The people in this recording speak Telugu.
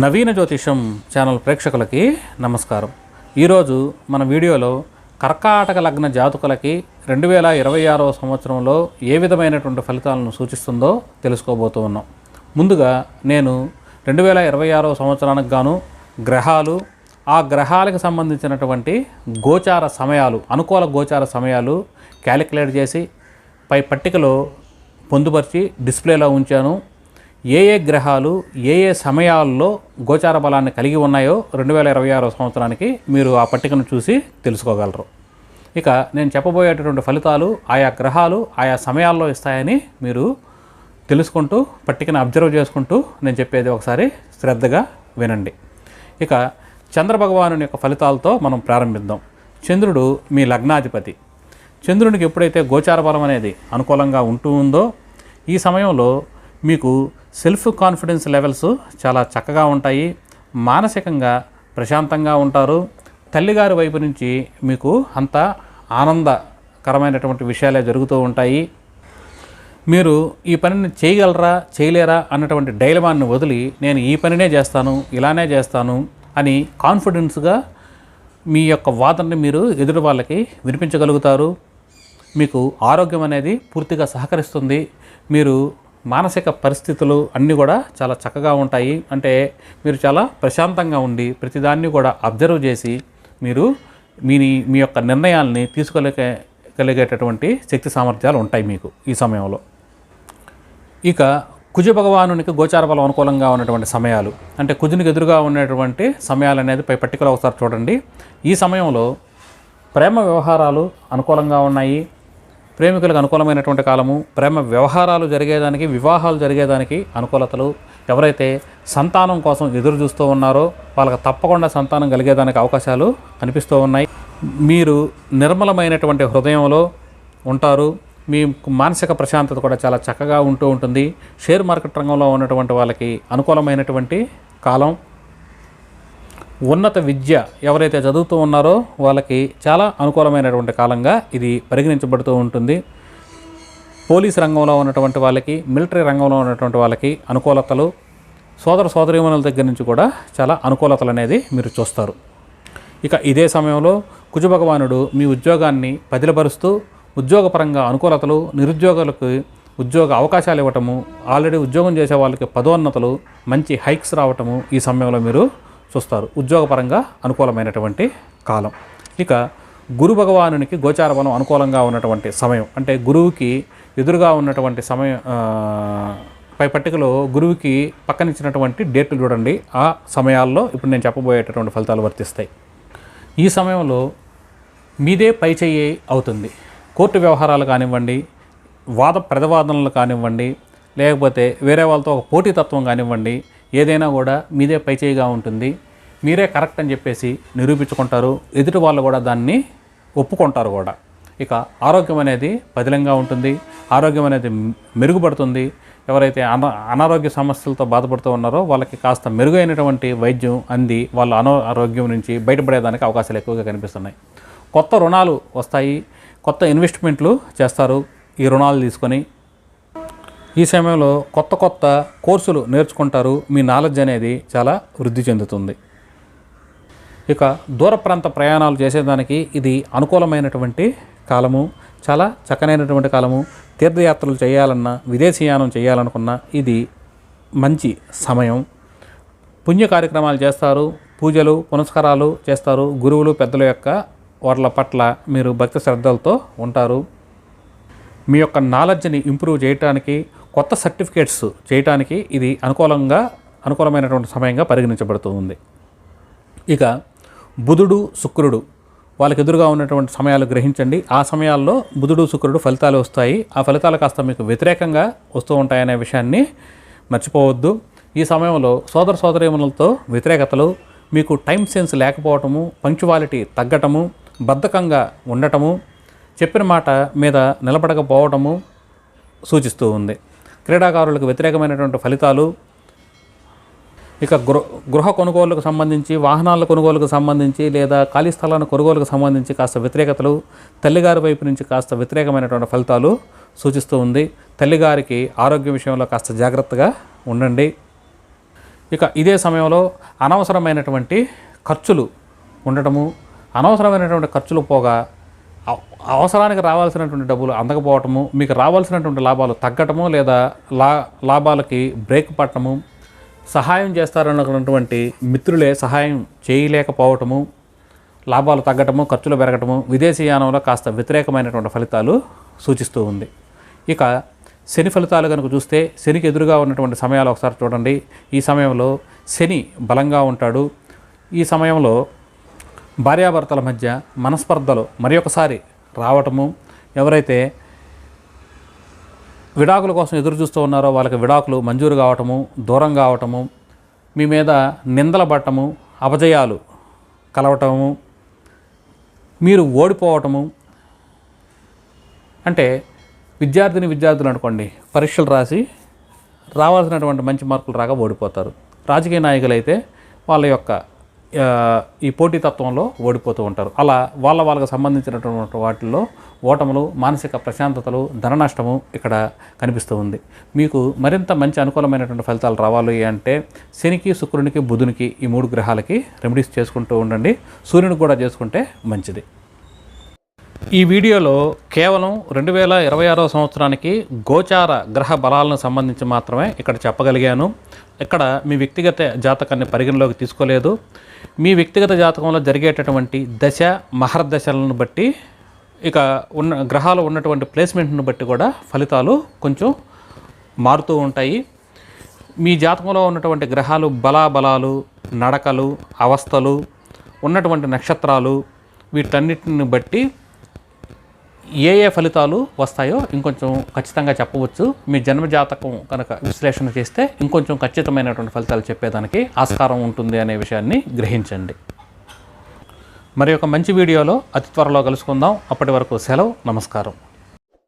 నవీన జ్యోతిషం ఛానల్ ప్రేక్షకులకి నమస్కారం. ఈరోజు మన వీడియోలో కర్కాటక లగ్న జాతకులకి 2026వ సంవత్సరంలో ఏ విధమైనటువంటి ఫలితాలను సూచిస్తుందో తెలుసుకోబోతూ ఉన్నాం. ముందుగా నేను 2026వ సంవత్సరానికి గాను గ్రహాలు, ఆ గ్రహాలకు సంబంధించినటువంటి గోచార సమయాలు, అనుకూల గోచార సమయాలు క్యాలిక్యులేట్ చేసి పై పట్టికలో పొందుపరిచి డిస్ప్లేలో ఉంచాను. ఏ గ్రహాలు ఏ సమయాల్లో గోచార బలాన్ని కలిగి ఉన్నాయో 2026వ సంవత్సరానికి మీరు ఆ పట్టికను చూసి తెలుసుకోగలరు. ఇక నేను చెప్పబోయేటటువంటి ఫలితాలు ఆయా గ్రహాలు ఆయా సమయాల్లో ఇస్తాయని మీరు తెలుసుకుంటూ పట్టికను అబ్జర్వ్ చేసుకుంటూ నేను చెప్పేది ఒకసారి శ్రద్ధగా వినండి. ఇక చంద్రభగవానుని యొక్క ఫలితాలతో మనం ప్రారంభిద్దాం. చంద్రుడు మీ లగ్నాధిపతి. చంద్రునికి ఎప్పుడైతే గోచార బలం అనేది అనుకూలంగా ఉంటూ ఉందో ఈ సమయంలో మీకు సెల్ఫ్ కాన్ఫిడెన్స్ లెవెల్స్ చాలా చక్కగా ఉంటాయి. మానసికంగా ప్రశాంతంగా ఉంటారు. తల్లిగారి వైపు నుంచి మీకు అంత ఆనందకరమైనటువంటి విషయాలే జరుగుతూ ఉంటాయి. మీరు ఈ పనిని చేయగలరా చేయలేరా అన్నటువంటి డైలమాన్ని వదిలి నేను ఈ పనినే చేస్తాను, ఇలానే చేస్తాను అని కాన్ఫిడెన్స్గా మీ యొక్క వాదనని మీరు ఎదుటి వాళ్ళకి వినిపించగలుగుతారు. మీకు ఆరోగ్యం అనేది పూర్తిగా సహకరిస్తుంది. మీరు మానసిక పరిస్థితులు అన్నీ కూడా చాలా చక్కగా ఉంటాయి. అంటే మీరు చాలా ప్రశాంతంగా ఉండి ప్రతిదాన్ని కూడా అబ్జర్వ్ చేసి మీరు మీ యొక్క నిర్ణయాల్ని తీసుకోగలిగేటటువంటి శక్తి సామర్థ్యాలు ఉంటాయి మీకు ఈ సమయంలో. ఇక కుజ భగవానునికి గోచార బలం అనుకూలంగా ఉన్నటువంటి సమయాలు, అంటే కుజునికి ఎదురుగా ఉన్నటువంటి సమయాలు అనేది పై పట్టికలో ఒకసారి చూడండి. ఈ సమయంలో ప్రేమ వ్యవహారాలు అనుకూలంగా ఉన్నాయి. ప్రేమికులకు అనుకూలమైనటువంటి కాలము. ప్రేమ వ్యవహారాలు జరిగేదానికి, వివాహాలు జరిగేదానికి అనుకూలతలు. ఎవరైతే సంతానం కోసం ఎదురు చూస్తూ ఉన్నారో వాళ్ళకి తప్పకుండా సంతానం కలిగేదానికి అవకాశాలు కనిపిస్తూ ఉన్నాయి. మీరు నిర్మలమైనటువంటి హృదయంలో ఉంటారు. మీ మానసిక ప్రశాంతత కూడా చాలా చక్కగా ఉంటూ ఉంటుంది. షేర్ మార్కెట్ రంగంలో ఉన్నటువంటి వాళ్ళకి అనుకూలమైనటువంటి కాలం. ఉన్నత విద్య ఎవరైతే చదువుతూ ఉన్నారో వాళ్ళకి చాలా అనుకూలమైనటువంటి కాలంగా ఇది పరిగణించబడుతూ ఉంటుంది. పోలీస్ రంగంలో ఉన్నటువంటి వాళ్ళకి, మిలిటరీ రంగంలో ఉన్నటువంటి వాళ్ళకి అనుకూలతలు. సోదరీమణుల దగ్గర నుంచి కూడా చాలా అనుకూలతలు అనేది మీరు చూస్తారు. ఇక ఇదే సమయంలో కుజ భగవానుడు మీ ఉద్యోగాన్ని పదిలపరుస్తూ ఉద్యోగపరంగా అనుకూలతలు, నిరుద్యోగులకు ఉద్యోగ అవకాశాలు ఇవ్వటము, ఆల్రెడీ ఉద్యోగం చేసే వాళ్ళకి పదోన్నతలు, మంచి హైక్స్ రావటము ఈ సమయంలో మీరు చూస్తారు. ఉద్యోగపరంగా అనుకూలమైనటువంటి కాలం. ఇక గురు భగవానునికి గోచార బలం అనుకూలంగా ఉన్నటువంటి సమయం, అంటే గురువుకి ఎదురుగా ఉన్నటువంటి సమయం పై పట్టికలో గురువుకి పక్కనిచ్చినటువంటి డేట్లు చూడండి. ఆ సమయాల్లో ఇప్పుడు నేను చెప్పబోయేటటువంటి ఫలితాలు వర్తిస్తాయి. ఈ సమయంలో మీదే పై చెయ్యి అవుతుంది. కోర్టు వ్యవహారాలు కానివ్వండి, ప్రతివాదనలు కానివ్వండి, లేకపోతే వేరే వాళ్ళతో ఒక పోటీతత్వం కానివ్వండి, ఏదైనా కూడా మీదే పై చేయిగా ఉంటుంది. మీరే కరెక్ట్ అని చెప్పేసి నిరూపించుకుంటారు. ఎదుటి వాళ్ళు కూడా దాన్ని ఒప్పుకుంటారు కూడా. ఇక ఆరోగ్యం అనేది పదిలంగా ఉంటుంది. ఆరోగ్యం అనేది మెరుగుపడుతుంది. ఎవరైతే అనారోగ్య సమస్యలతో బాధపడుతూ ఉన్నారో వాళ్ళకి కాస్త మెరుగైనటువంటి వైద్యం అంది వాళ్ళ అనారోగ్యం నుంచి బయటపడేదానికి అవకాశాలు ఎక్కువగా కనిపిస్తున్నాయి. కొత్త రుణాలు వస్తాయి. కొత్త ఇన్వెస్ట్మెంట్లు చేస్తారు ఈ రుణాలు తీసుకొని. ఈ సమయంలో కొత్త కోర్సులు నేర్చుకుంటారు. మీ నాలెడ్జ్ అనేది చాలా వృద్ధి చెందుతుంది. ఇక దూర ప్రాంత ప్రయాణాలు చేసేదానికి ఇది అనుకూలమైనటువంటి కాలము. చాలా చక్కనైనటువంటి కాలము. తీర్థయాత్రలు చేయాలన్నా, విదేశీయానం చేయాలనుకున్నా ఇది మంచి సమయం. పుణ్య కార్యక్రమాలు చేస్తారు. పూజలు పునస్కారాలు చేస్తారు. గురువులు పెద్దల యొక్క వాళ్ళ పట్ల మీరు భక్తి శ్రద్ధలతో ఉంటారు. మీ యొక్క నాలెడ్జ్ని ఇంప్రూవ్ చేయడానికి, కొత్త సర్టిఫికేట్స్ చేయడానికి ఇది అనుకూలమైనటువంటి సమయంగా పరిగణించబడుతూ ఉంది. ఇక బుధుడు శుక్రుడు వాళ్ళకి ఎదురుగా ఉన్నటువంటి సమయాలు గ్రహించండి. ఆ సమయాల్లో బుధుడు శుక్రుడు ఫలితాలు వస్తాయి. ఆ ఫలితాలు కాస్త మీకు వ్యతిరేకంగా వస్తూ ఉంటాయనే విషయాన్ని మర్చిపోవద్దు. ఈ సమయంలో సోదరీమణులతో వ్యతిరేకతలు, మీకు టైం సెన్స్ లేకపోవటము, పంక్చువాలిటీ తగ్గటము, బద్ధకంగా ఉండటము, చెప్పిన మాట మీద నిలబడకపోవటము సూచిస్తూ ఉంది. క్రీడాకారులకు వ్యతిరేకమైనటువంటి ఫలితాలు. ఇక గృహ కొనుగోలుకు సంబంధించి, వాహనాల కొనుగోలుకు సంబంధించి, లేదా ఖాళీ స్థలాల కొనుగోలుకు సంబంధించి కాస్త వ్యతిరేకతలు, తల్లిగారి వైపు నుంచి కాస్త వ్యతిరేకమైనటువంటి ఫలితాలు సూచిస్తూ ఉంది. తల్లిగారికి ఆరోగ్య విషయంలో కాస్త జాగ్రత్తగా ఉండండి. ఇక ఇదే సమయంలో అనవసరమైనటువంటి ఖర్చులు ఉండటము, అనవసరమైనటువంటి ఖర్చులు పోగా అవసరానికి రావాల్సినటువంటి డబ్బులు అందకపోవటము, మీకు రావాల్సినటువంటి లాభాలు తగ్గటము లేదా లాభాలకి బ్రేక్ పట్టడము, సహాయం చేస్తారన్నటువంటి మిత్రులే సహాయం చేయలేకపోవటము, లాభాలు తగ్గటము, ఖర్చులు పెరగటము, విదేశీయానంలో కాస్త వ్యతిరేకమైనటువంటి ఫలితాలు సూచిస్తూ ఉంది. ఇక శని ఫలితాలు కనుక చూస్తే శనికి ఎదురుగా ఉన్నటువంటి సమయాలు ఒకసారి చూడండి. ఈ సమయంలో శని బలంగా ఉంటాడు. ఈ సమయంలో భార్యాభర్తల మధ్య మనస్పర్ధలు మరి ఒకసారి రావటము, ఎవరైతే విడాకుల కోసం ఎదురు చూస్తూ ఉన్నారో వాళ్ళకి విడాకులు మంజూరు కావటము, దూరం కావటము, మీ మీద నిందల పట్టము, అపజయాలు కలవటము, మీరు ఓడిపోవటము. అంటే విద్యార్థులు అనుకోండి, పరీక్షలు రాసి రావాల్సినటువంటి మంచి మార్కులు రాగా ఓడిపోతారు. రాజకీయ నాయకులు అయితే వాళ్ళ యొక్క ఈ పోటీతత్వంలో ఓడిపోతూ ఉంటారు. అలా వాళ్ళకు సంబంధించినటువంటి వాటిల్లో ఓటములు, మానసిక ప్రశాంతతలు, ధన నష్టము ఇక్కడ కనిపిస్తూ ఉంది. మీకు మరింత మంచి అనుకూలమైనటువంటి ఫలితాలు రావాలి అంటే శనికి, శుక్రునికి, బుధునికి ఈ 3 గ్రహాలకి రెమెడీస్ చేసుకుంటూ ఉండండి. సూర్యునికి కూడా చేసుకుంటే మంచిది. ఈ వీడియోలో కేవలం 2026వ సంవత్సరానికి గోచార గ్రహ బలాలను సంబంధించి మాత్రమే ఇక్కడ చెప్పగలిగాను. ఇక్కడ మీ వ్యక్తిగత జాతకాన్ని పరిగణలోకి తీసుకోలేదు. మీ వ్యక్తిగత జాతకంలో జరిగేటటువంటి దశ మహర్దశలను బట్టి, ఇక గ్రహాలు ఉన్నటువంటి ప్లేస్మెంట్ను బట్టి కూడా ఫలితాలు కొంచెం మారుతూ ఉంటాయి. మీ జాతకంలో ఉన్నటువంటి గ్రహాలు బలాలు, నడకలు, అవస్థలు, ఉన్నటువంటి నక్షత్రాలు, వీటన్నిటిని బట్టి ఏ ఫలితాలు వస్తాయో ఇంకొంచెం ఖచ్చితంగా చెప్పవచ్చు. మీ జన్మజాతకం కనుక విశ్లేషణ చేస్తే ఇంకొంచెం ఖచ్చితమైనటువంటి ఫలితాలు చెప్పేదానికి ఆస్కారం ఉంటుంది అనే విషయాన్ని గ్రహించండి. మరి ఒక మంచి వీడియోలో అతి త్వరలో కలుసుకుందాం. అప్పటి వరకు సెలవు. నమస్కారం.